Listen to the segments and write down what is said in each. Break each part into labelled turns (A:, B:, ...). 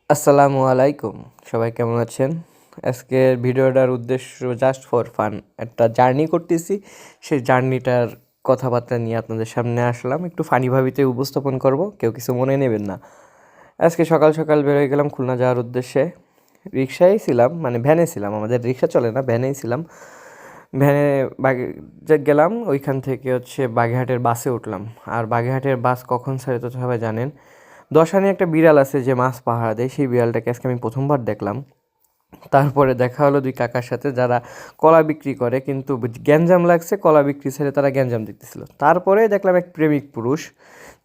A: আসসালামু আলাইকুম, সবাই কেমন আছেন? আজকের ভিডিওটার উদ্দেশ্য জাস্ট ফর ফান, একটা জার্নি করতেছি। সেই জার্নিটার কথাবার্তা নিয়ে আপনাদের সামনে আসলাম, একটু ফানিভাবেতে উপস্থাপন করব, কেউ কিছু মনে নেবেন না। আজকে সকাল সকাল বেরোয় গেলাম খুলনা যাওয়ার উদ্দেশ্যে। রিক্সায় ছিলাম, মানে ভ্যানে ছিলাম, আমাদের রিক্সা চলে না, ভ্যানেই ছিলাম। ভ্যানে গেলাম, ওইখান থেকে বাগেরহাটের বাসে উঠলাম। আর বাগেরহাটের বাস কখন ছাড়ে তো সবাই জানেন। দশানি একটা বিড়াল আছে যে মাছ পাহারা দেয়, সেই বিড়ালটাকে আজকে আমি প্রথমবার দেখলাম। তারপরে দেখা হলো দুই কাকার সাথে, যারা কলা বিক্রি করে, কিন্তু গ্যাঞ্জাম লাগছে, কলা বিক্রি ছেড়ে তারা গ্যাঞ্জাম দেখতেছিল। তারপরে দেখলাম এক প্রেমিক পুরুষ,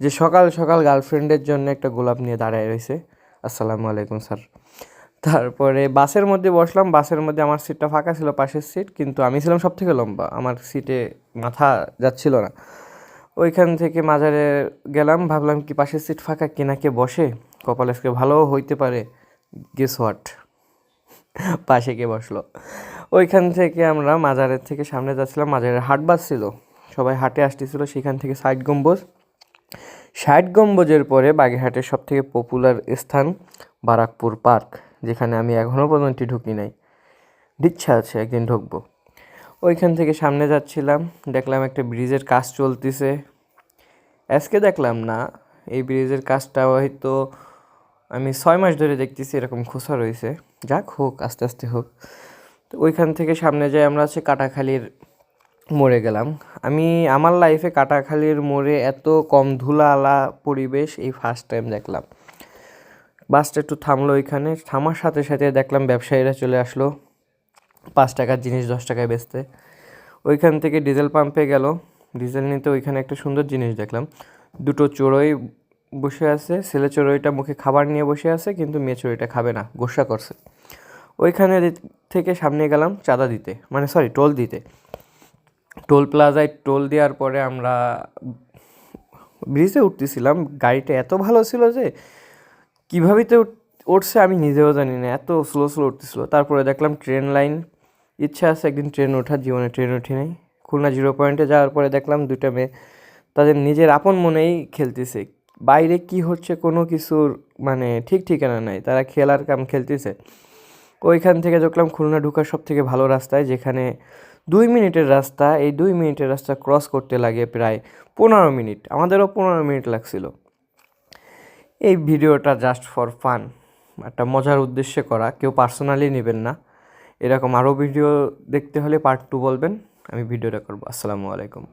A: যে সকাল সকাল গার্লফ্রেন্ডের জন্য একটা গোলাপ নিয়ে দাঁড়ায় রয়েছে। আসসালামু আলাইকুম স্যার। তারপরে বাসের মধ্যে বসলাম, বাসের মধ্যে আমার সিটটা ফাঁকা ছিল, পাশের সিট, কিন্তু আমি ছিলাম সব থেকে লম্বা, আমার সিটে মাথা যাচ্ছিল না। ওইখান থেকে মাজারে গেলাম, ভাবলাম কি পাশের সিট ফাঁকা, কে বসে, কপাল আজকে ভালো হইতে পারে। গেস হোয়াট, পাশে কে বসলো। ওইখান থেকে আমরা মাজারের থেকে সামনে যাচ্ছিলাম, মাজারের হাট বাজছিল, সবাই হাটে আসতেছিল। সেখান থেকে ষাট গম্বুজের পরে বাগেরহাটের সব থেকে পপুলার স্থান বারাকপুর পার্ক, যেখানে আমি এখনও পর্যন্ত ঢুকি নাই, ইচ্ছা আছে একদিন ঢুকবো। ওইখান থেকে সামনে যাচ্ছিলাম, দেখলাম একটা ব্রিজের কাজ চলতেছে। আজকে দেখলাম না, এই ব্রিজের কাজটা হয়তো আমি 6 মাস ধরে দেখতেছি, এরকম খোসা রয়েছে। যাক, হোক, আস্তে আস্তে হোক। তো ওইখান থেকে সামনে যাই আমরা কাটাখালীর মোড়ে গেলাম। আমি আমার লাইফে কাটাখালীর মোড়ে এত কম ধুলাওয়ালা পরিবেশ এই ফার্স্ট টাইম দেখলাম। বাসটা একটু থামলো, ওইখানে থামার সাথে সাথে দেখলাম ব্যবসায়ীরা চলে আসলো 5 টাকার জিনিস 10 টাকায় বেচতে। ওইখান থেকে ডিজেল পাম্পে গেল ডিজেল নিতে। ওইখানে একটা সুন্দর জিনিস দেখলাম, দুটো চড়ুই বসে আছে। ছেলে চড়ুইটা মুখে খাবার নিয়ে বসে আছে, কিন্তু মেয়ে চড়ুইটা খাবে না, গোসা করছে। ওইখানে থেকে সামনে গেলাম চাঁদা দিতে, মানে সরি, টোল দিতে। টোল প্লাজায় টোল দেওয়ার পরে আমরা ব্রিজে উঠতেছিলাম। গাড়িটা এত ভালো ছিল যে কীভাবে তো উঠছে আমি নিজেও জানি না, এত স্লো স্লো উঠতেছিল। তারপরে দেখলাম ট্রেন লাইন, ইচ্ছা আছে একদিন ট্রেন ওঠার, জীবনে ট্রেন উঠি নাই। খুলনা 0 পয়েন্টে যাওয়ার পরে দেখলাম দুটা মেয়ে তাদের নিজের আপন মনেই খেলতেছে। বাইরে কি হচ্ছে কোনো কিছুর মানে ঠিক ঠিকানা নাই, তারা খেলার কাম খেলতেছে। ওইখান থেকে দেখলাম খুলনা ঢোকার সব থেকে ভালো রাস্তায়, যেখানে 2 মিনিটের রাস্তা, এই 2 মিনিটের রাস্তা ক্রস করতে লাগে প্রায় 15 মিনিট। আমাদেরও 15 মিনিট লাগছিল। এই ভিডিওটা জাস্ট ফর ফান, একটা মজার উদ্দেশ্যে করা, কেউ পার্সোনালি নেবেন না। এরকম আরও ভিডিও দেখতে হলে পার্ট 2 বলবেন, আমি ভিডিওটা করবো। আসসালামু আলাইকুম।